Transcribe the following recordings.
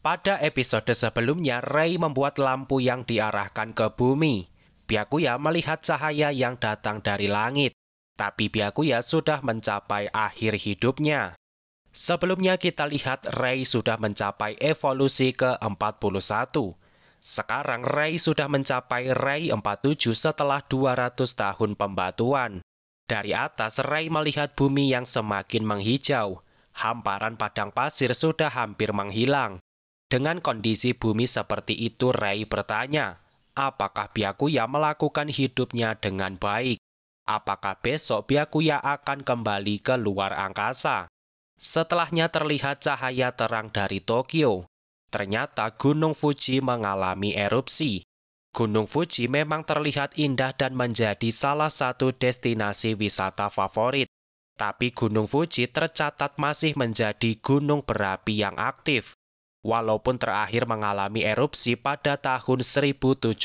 Pada episode sebelumnya, Ray membuat lampu yang diarahkan ke bumi. Byakuya melihat cahaya yang datang dari langit, tapi Byakuya sudah mencapai akhir hidupnya. Sebelumnya kita lihat Ray sudah mencapai evolusi ke-41. Sekarang Ray sudah mencapai Ray 47 setelah 200 tahun pembatuan. Dari atas Ray melihat bumi yang semakin menghijau. Hamparan padang pasir sudah hampir menghilang. Dengan kondisi bumi seperti itu, Ray bertanya, apakah Byakuya melakukan hidupnya dengan baik? Apakah besok Byakuya akan kembali ke luar angkasa? Setelahnya terlihat cahaya terang dari Tokyo. Ternyata Gunung Fuji mengalami erupsi. Gunung Fuji memang terlihat indah dan menjadi salah satu destinasi wisata favorit. Tapi Gunung Fuji tercatat masih menjadi gunung berapi yang aktif. Walaupun terakhir mengalami erupsi pada tahun 1707.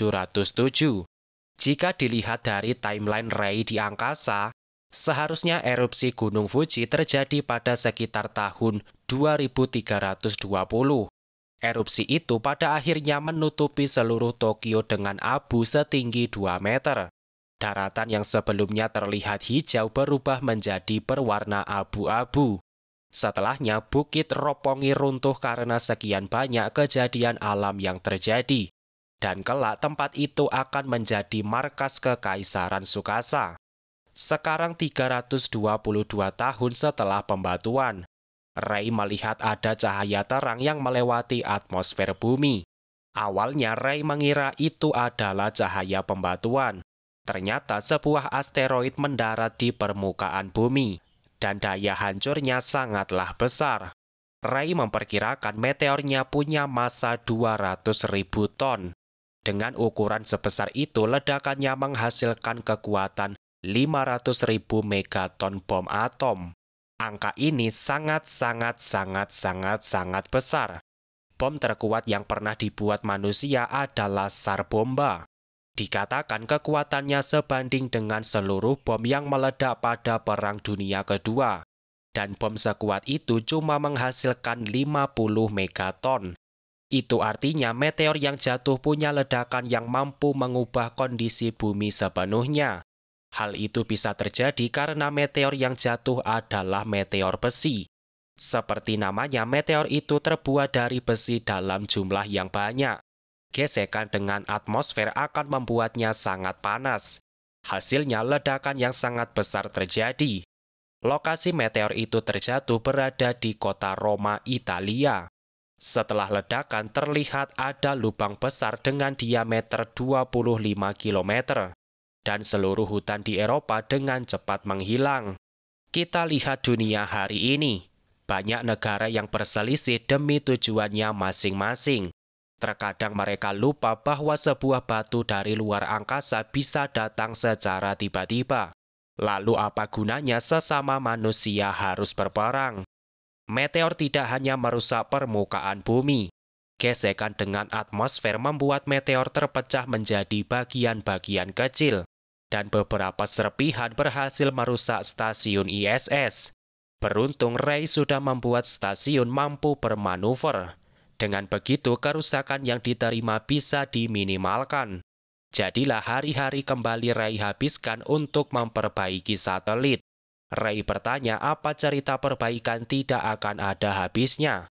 Jika dilihat dari timeline Ray di angkasa, seharusnya erupsi Gunung Fuji terjadi pada sekitar tahun 2320. Erupsi itu pada akhirnya menutupi seluruh Tokyo dengan abu setinggi 2 meter. Daratan yang sebelumnya terlihat hijau berubah menjadi berwarna abu-abu. Setelahnya, Bukit Roppongi runtuh karena sekian banyak kejadian alam yang terjadi. Dan kelak tempat itu akan menjadi markas Kekaisaran Tsukasa. Sekarang 322 tahun setelah pembatuan, Ray melihat ada cahaya terang yang melewati atmosfer bumi. Awalnya Ray mengira itu adalah cahaya pembatuan. Ternyata sebuah asteroid mendarat di permukaan bumi. Dan daya hancurnya sangatlah besar. Ray memperkirakan meteornya punya massa 200.000 ton. Dengan ukuran sebesar itu, ledakannya menghasilkan kekuatan 500.000 megaton bom atom. Angka ini sangat besar. Bom terkuat yang pernah dibuat manusia adalah SAR bomba. Dikatakan kekuatannya sebanding dengan seluruh bom yang meledak pada Perang Dunia Kedua. Dan bom sekuat itu cuma menghasilkan 50 megaton. Itu artinya meteor yang jatuh punya ledakan yang mampu mengubah kondisi bumi sepenuhnya. Hal itu bisa terjadi karena meteor yang jatuh adalah meteor besi. Seperti namanya, meteor itu terbuat dari besi dalam jumlah yang banyak. Gesekan dengan atmosfer akan membuatnya sangat panas. Hasilnya ledakan yang sangat besar terjadi. Lokasi meteor itu terjatuh berada di kota Roma, Italia. Setelah ledakan terlihat ada lubang besar dengan diameter 25 km. Dan seluruh hutan di Eropa dengan cepat menghilang. Kita lihat dunia hari ini. Banyak negara yang berselisih demi tujuannya masing-masing. Terkadang mereka lupa bahwa sebuah batu dari luar angkasa bisa datang secara tiba-tiba. Lalu apa gunanya sesama manusia harus berperang? Meteor tidak hanya merusak permukaan bumi. Gesekan dengan atmosfer membuat meteor terpecah menjadi bagian-bagian kecil. Dan beberapa serpihan berhasil merusak stasiun ISS. Beruntung Ray sudah membuat stasiun mampu bermanuver. Dengan begitu, kerusakan yang diterima bisa diminimalkan. Jadilah hari-hari kembali Ray habiskan untuk memperbaiki satelit. Ray bertanya apa cerita perbaikan tidak akan ada habisnya.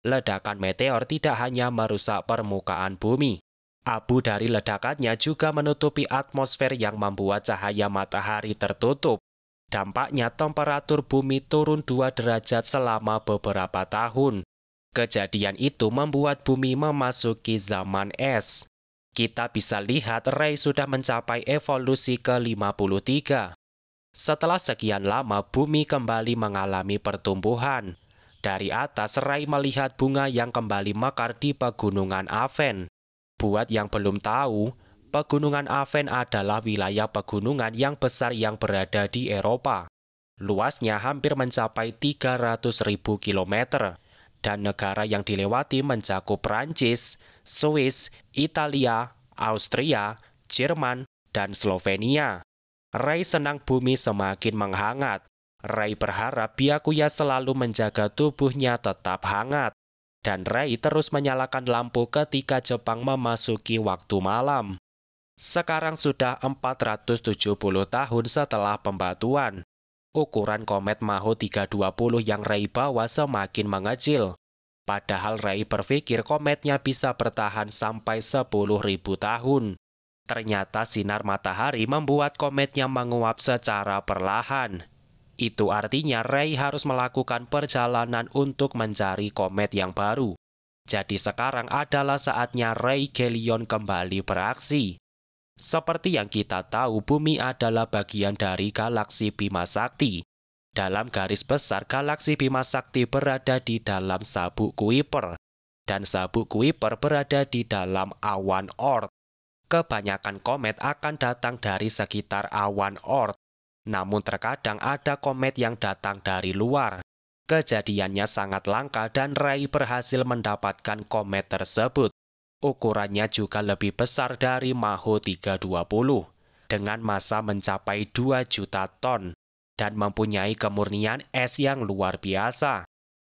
Ledakan meteor tidak hanya merusak permukaan bumi. Abu dari ledakannya juga menutupi atmosfer yang membuat cahaya matahari tertutup. Dampaknya temperatur bumi turun 2 derajat selama beberapa tahun. Kejadian itu membuat bumi memasuki zaman es. Kita bisa lihat Ray sudah mencapai evolusi ke-53. Setelah sekian lama, bumi kembali mengalami pertumbuhan. Dari atas, Ray melihat bunga yang kembali mekar di Pegunungan Aven. Buat yang belum tahu, Pegunungan Aven adalah wilayah pegunungan yang besar yang berada di Eropa. Luasnya hampir mencapai 300.000 km. Dan negara yang dilewati mencakup Prancis, Swiss, Italia, Austria, Jerman, dan Slovenia. Ray senang bumi semakin menghangat. Ray berharap Byakuya selalu menjaga tubuhnya tetap hangat. dan Ray terus menyalakan lampu ketika Jepang memasuki waktu malam. Sekarang sudah 470 tahun setelah pembatuan. Ukuran komet Maho 320 yang Ray bawa semakin mengecil. Padahal Ray berpikir kometnya bisa bertahan sampai 10.000 tahun. Ternyata sinar matahari membuat kometnya menguap secara perlahan. Itu artinya Ray harus melakukan perjalanan untuk mencari komet yang baru. Jadi sekarang adalah saatnya Ray Gallion kembali beraksi. Seperti yang kita tahu, Bumi adalah bagian dari galaksi Bima Sakti. Dalam garis besar, galaksi Bima Sakti berada di dalam sabuk Kuiper, dan sabuk Kuiper berada di dalam awan Oort. Kebanyakan komet akan datang dari sekitar awan Oort, namun terkadang ada komet yang datang dari luar. Kejadiannya sangat langka dan Ray berhasil mendapatkan komet tersebut. Ukurannya juga lebih besar dari Maho 320, dengan massa mencapai 2 juta ton, dan mempunyai kemurnian es yang luar biasa.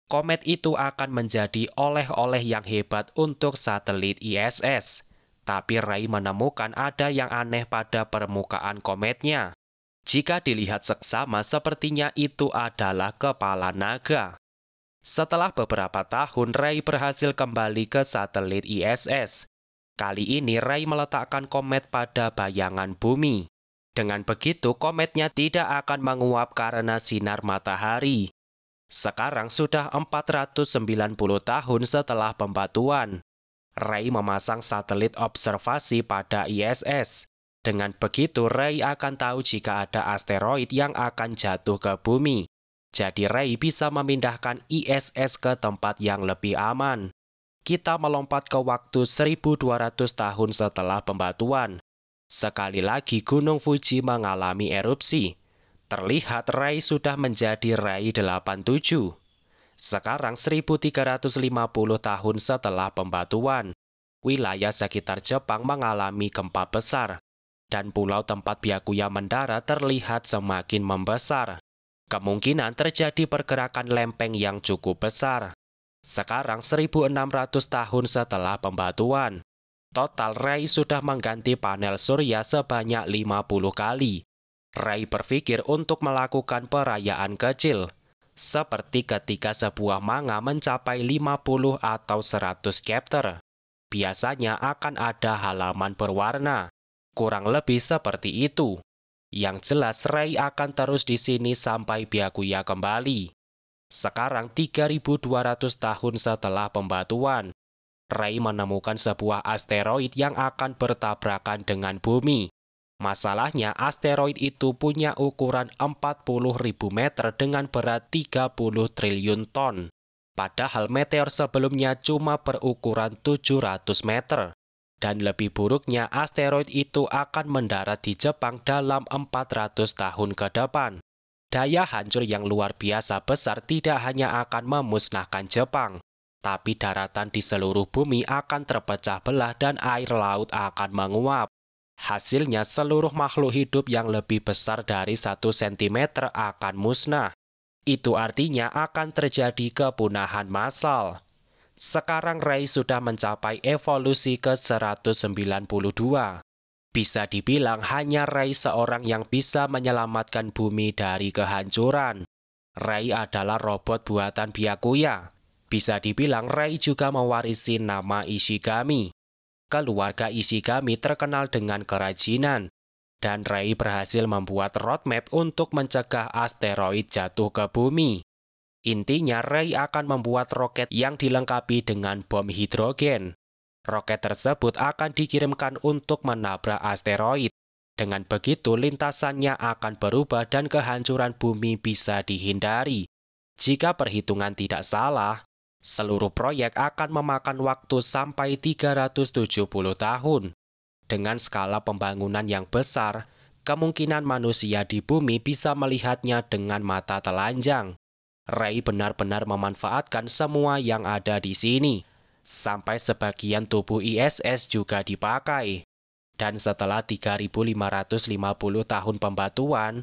Komet itu akan menjadi oleh-oleh yang hebat untuk satelit ISS. Tapi Ray menemukan ada yang aneh pada permukaan kometnya. Jika dilihat seksama, sepertinya itu adalah kepala naga. Setelah beberapa tahun, Ray berhasil kembali ke satelit ISS. Kali ini Ray meletakkan komet pada bayangan bumi. Dengan begitu, kometnya tidak akan menguap karena sinar matahari. Sekarang sudah 490 tahun setelah pembatuan. Ray memasang satelit observasi pada ISS. Dengan begitu, Ray akan tahu jika ada asteroid yang akan jatuh ke bumi. Jadi Ray bisa memindahkan ISS ke tempat yang lebih aman. Kita melompat ke waktu 1200 tahun setelah pembatuan. Sekali lagi Gunung Fuji mengalami erupsi. Terlihat Ray sudah menjadi Ray 87. Sekarang 1350 tahun setelah pembatuan. Wilayah sekitar Jepang mengalami gempa besar. Dan pulau tempat Byakuya mendarat terlihat semakin membesar. Kemungkinan terjadi pergerakan lempeng yang cukup besar. Sekarang 1600 tahun setelah pembatuan. Total Ray sudah mengganti panel surya sebanyak 50 kali. Ray berpikir untuk melakukan perayaan kecil. Seperti ketika sebuah manga mencapai 50 atau 100 chapter. Biasanya akan ada halaman berwarna. Kurang lebih seperti itu. Yang jelas Ray akan terus di sini sampai Byakuya kembali. Sekarang 3200 tahun setelah pembatuan, Ray menemukan sebuah asteroid yang akan bertabrakan dengan bumi. Masalahnya asteroid itu punya ukuran 40.000 meter dengan berat 30 triliun ton. Padahal meteor sebelumnya cuma berukuran 700 meter. Dan lebih buruknya, asteroid itu akan mendarat di Jepang dalam 400 tahun ke depan. Daya hancur yang luar biasa besar tidak hanya akan memusnahkan Jepang, tapi daratan di seluruh bumi akan terpecah belah dan air laut akan menguap. Hasilnya seluruh makhluk hidup yang lebih besar dari 1 cm akan musnah. Itu artinya akan terjadi kepunahan massal. Sekarang Ray sudah mencapai evolusi ke-192. Bisa dibilang hanya Ray seorang yang bisa menyelamatkan bumi dari kehancuran. Ray adalah robot buatan Byakuya. Bisa dibilang Ray juga mewarisi nama Ishigami. Keluarga Ishigami terkenal dengan kerajinan. Dan Ray berhasil membuat roadmap untuk mencegah asteroid jatuh ke bumi. Intinya, Ray akan membuat roket yang dilengkapi dengan bom hidrogen. Roket tersebut akan dikirimkan untuk menabrak asteroid. Dengan begitu, lintasannya akan berubah dan kehancuran bumi bisa dihindari. Jika perhitungan tidak salah, seluruh proyek akan memakan waktu sampai 370 tahun. Dengan skala pembangunan yang besar, kemungkinan manusia di bumi bisa melihatnya dengan mata telanjang. Ray benar-benar memanfaatkan semua yang ada di sini. Sampai sebagian tubuh ISS juga dipakai. Dan setelah 3550 tahun pembatuan,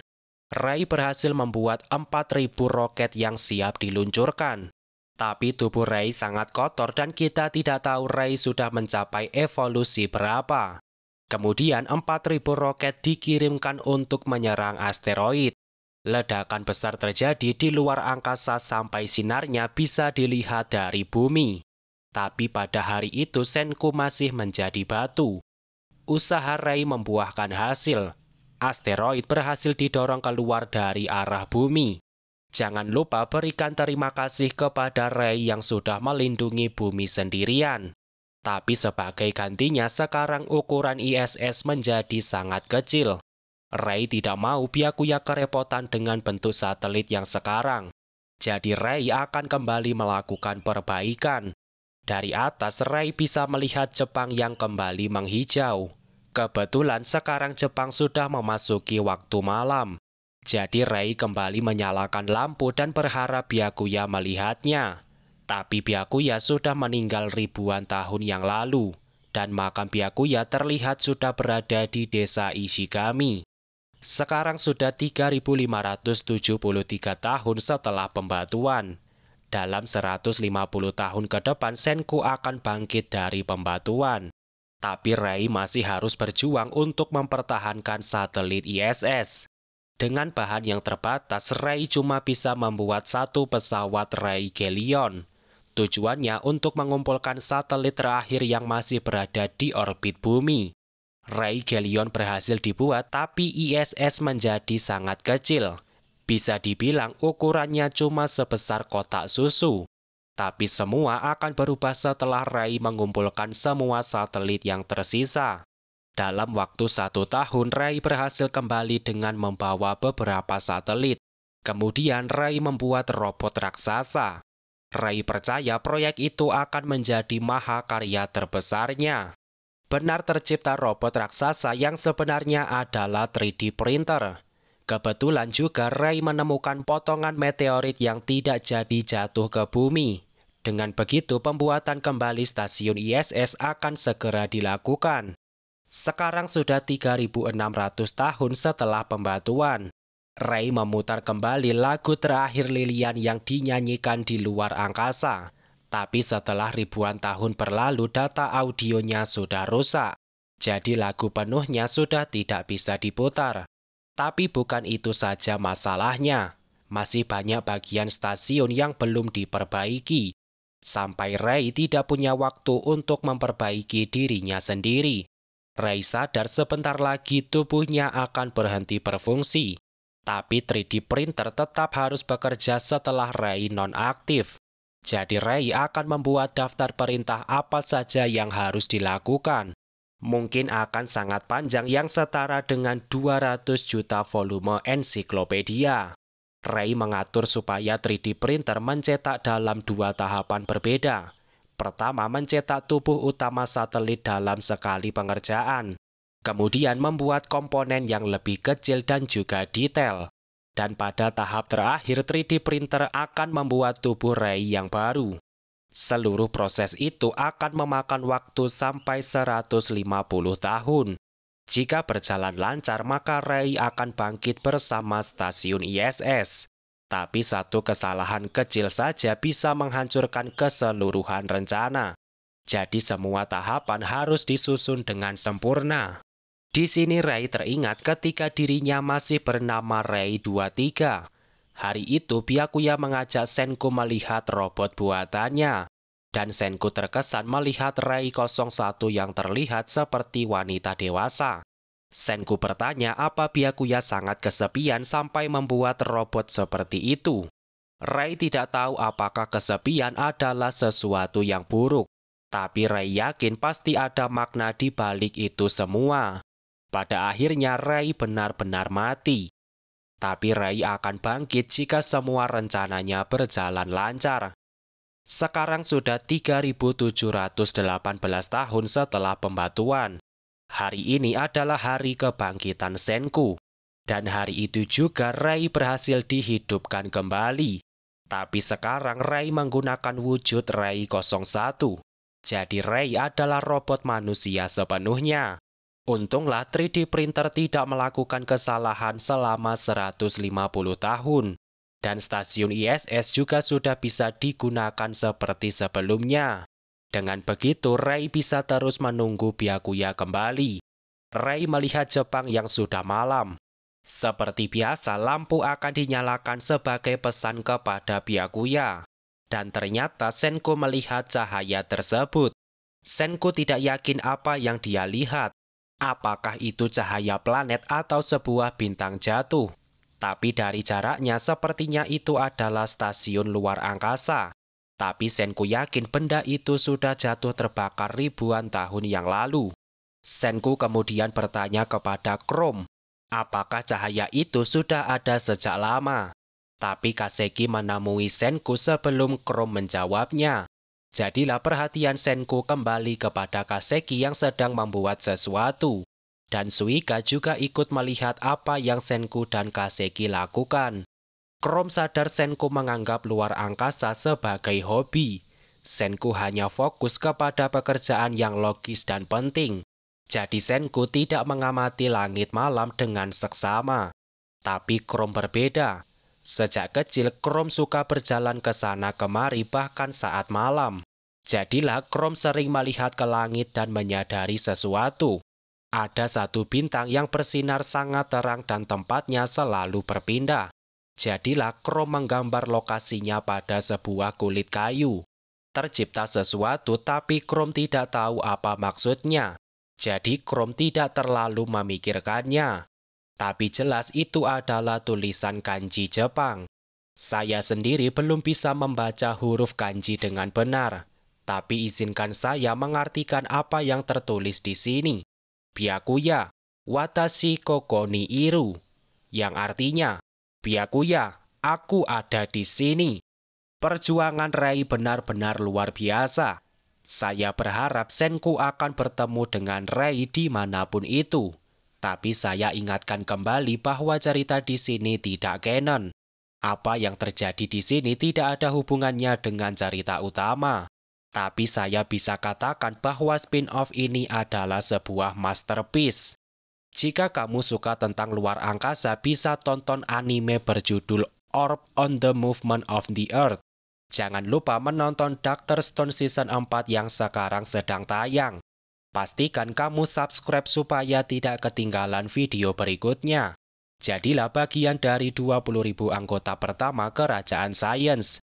Ray berhasil membuat 4000 roket yang siap diluncurkan. Tapi tubuh Rey sangat kotor dan kita tidak tahu Rey sudah mencapai evolusi berapa. Kemudian 4.000 roket dikirimkan untuk menyerang asteroid. Ledakan besar terjadi di luar angkasa sampai sinarnya bisa dilihat dari bumi. Tapi pada hari itu Senku masih menjadi batu. Usaha Rey membuahkan hasil. Asteroid berhasil didorong keluar dari arah bumi. Jangan lupa berikan terima kasih kepada Rey yang sudah melindungi bumi sendirian. Tapi sebagai gantinya sekarang ukuran ISS menjadi sangat kecil. Rey tidak mau Byakuya kerepotan dengan bentuk satelit yang sekarang. Jadi Rey akan kembali melakukan perbaikan. Dari atas Rey bisa melihat Jepang yang kembali menghijau. Kebetulan sekarang Jepang sudah memasuki waktu malam. Jadi Rey kembali menyalakan lampu dan berharap Byakuya melihatnya. Tapi Byakuya sudah meninggal ribuan tahun yang lalu. Dan makam Byakuya terlihat sudah berada di desa Ishigami. Sekarang sudah 3.573 tahun setelah pembatuan. Dalam 150 tahun ke depan Senku akan bangkit dari pembatuan. Tapi Rey masih harus berjuang untuk mempertahankan satelit ISS. Dengan bahan yang terbatas, Rey cuma bisa membuat satu pesawat Rey Galleon. Tujuannya untuk mengumpulkan satelit terakhir yang masih berada di orbit bumi. Rey Galleon berhasil dibuat, tapi ISS menjadi sangat kecil. Bisa dibilang ukurannya cuma sebesar kotak susu. Tapi semua akan berubah setelah Rey mengumpulkan semua satelit yang tersisa. Dalam waktu 1 tahun, Rey berhasil kembali dengan membawa beberapa satelit. Kemudian Rey membuat robot raksasa. Rey percaya proyek itu akan menjadi mahakarya terbesarnya. Benar tercipta robot raksasa yang sebenarnya adalah 3D printer. Kebetulan juga Rey menemukan potongan meteorit yang tidak jadi jatuh ke bumi. Dengan begitu pembuatan kembali stasiun ISS akan segera dilakukan. Sekarang sudah 3.600 tahun setelah pembatuan. Rey memutar kembali lagu terakhir Lilian yang dinyanyikan di luar angkasa. Tapi setelah ribuan tahun berlalu data audionya sudah rusak. Jadi lagu penuhnya sudah tidak bisa diputar. Tapi bukan itu saja masalahnya. Masih banyak bagian stasiun yang belum diperbaiki. Sampai Rey tidak punya waktu untuk memperbaiki dirinya sendiri. Rey sadar sebentar lagi tubuhnya akan berhenti berfungsi. Tapi 3D printer tetap harus bekerja setelah Rey nonaktif. Jadi Rey akan membuat daftar perintah apa saja yang harus dilakukan. Mungkin akan sangat panjang yang setara dengan 200 juta volume ensiklopedia. Rey mengatur supaya 3D printer mencetak dalam 2 tahapan berbeda. Pertama, mencetak tubuh utama satelit dalam sekali pengerjaan. Kemudian membuat komponen yang lebih kecil dan juga detail. Dan pada tahap terakhir, 3D printer akan membuat tubuh Rey yang baru. Seluruh proses itu akan memakan waktu sampai 150 tahun. Jika berjalan lancar, maka Rey akan bangkit bersama stasiun ISS. Tapi satu kesalahan kecil saja bisa menghancurkan keseluruhan rencana. Jadi semua tahapan harus disusun dengan sempurna. Di sini Rey teringat ketika dirinya masih bernama Rey 23. Hari itu Byakuya mengajak Senku melihat robot buatannya. Dan Senku terkesan melihat Rey 01 yang terlihat seperti wanita dewasa. Senku bertanya apa Byakuya sangat kesepian sampai membuat robot seperti itu. Rey tidak tahu apakah kesepian adalah sesuatu yang buruk. Tapi Rey yakin pasti ada makna di balik itu semua. Pada akhirnya Rey benar-benar mati. Tapi Rey akan bangkit jika semua rencananya berjalan lancar. Sekarang sudah 3.718 tahun setelah pembatuan. Hari ini adalah hari kebangkitan Senku. Dan hari itu juga Rey berhasil dihidupkan kembali. Tapi sekarang Rey menggunakan wujud Rey 01. Jadi Rey adalah robot manusia sepenuhnya. Untunglah 3D printer tidak melakukan kesalahan selama 150 tahun. Dan stasiun ISS juga sudah bisa digunakan seperti sebelumnya. Dengan begitu, Rei bisa terus menunggu Byakuya kembali. Rei melihat Jepang yang sudah malam. Seperti biasa, lampu akan dinyalakan sebagai pesan kepada Byakuya. Dan ternyata Senku melihat cahaya tersebut. Senku tidak yakin apa yang dia lihat. Apakah itu cahaya planet atau sebuah bintang jatuh? Tapi dari jaraknya sepertinya itu adalah stasiun luar angkasa. Tapi Senku yakin benda itu sudah jatuh terbakar ribuan tahun yang lalu. Senku kemudian bertanya kepada Chrome, apakah cahaya itu sudah ada sejak lama? Tapi Kaseki menemui Senku sebelum Chrome menjawabnya. Jadilah perhatian Senku kembali kepada Kaseki yang sedang membuat sesuatu. Dan Suika juga ikut melihat apa yang Senku dan Kaseki lakukan. Chrome sadar Senku menganggap luar angkasa sebagai hobi. Senku hanya fokus kepada pekerjaan yang logis dan penting. Jadi Senku tidak mengamati langit malam dengan seksama. Tapi Chrome berbeda. Sejak kecil Chrome suka berjalan ke sana kemari bahkan saat malam. Jadilah Chrome sering melihat ke langit dan menyadari sesuatu. Ada satu bintang yang bersinar sangat terang dan tempatnya selalu berpindah. Jadilah Chrome menggambar lokasinya pada sebuah kulit kayu. Tercipta sesuatu tapi Chrome tidak tahu apa maksudnya. Jadi Chrome tidak terlalu memikirkannya. Tapi jelas itu adalah tulisan kanji Jepang. Saya sendiri belum bisa membaca huruf kanji dengan benar. Tapi izinkan saya mengartikan apa yang tertulis di sini. Byakuya, watashi koko ni iru. Yang artinya, Byakuya, aku ada di sini. Perjuangan Rei benar-benar luar biasa. Saya berharap Senku akan bertemu dengan Rei dimanapun itu. Tapi saya ingatkan kembali bahwa cerita di sini tidak canon. Apa yang terjadi di sini tidak ada hubungannya dengan cerita utama. Tapi saya bisa katakan bahwa spin-off ini adalah sebuah masterpiece. Jika kamu suka tentang luar angkasa, bisa tonton anime berjudul Orb on the Movement of the Earth. Jangan lupa menonton Dr. Stone Season 4 yang sekarang sedang tayang. Pastikan kamu subscribe supaya tidak ketinggalan video berikutnya. Jadilah bagian dari 20.000 anggota pertama Kerajaan Sains.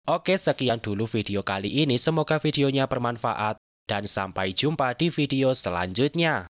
Oke, sekian dulu video kali ini. Semoga videonya bermanfaat dan sampai jumpa di video selanjutnya.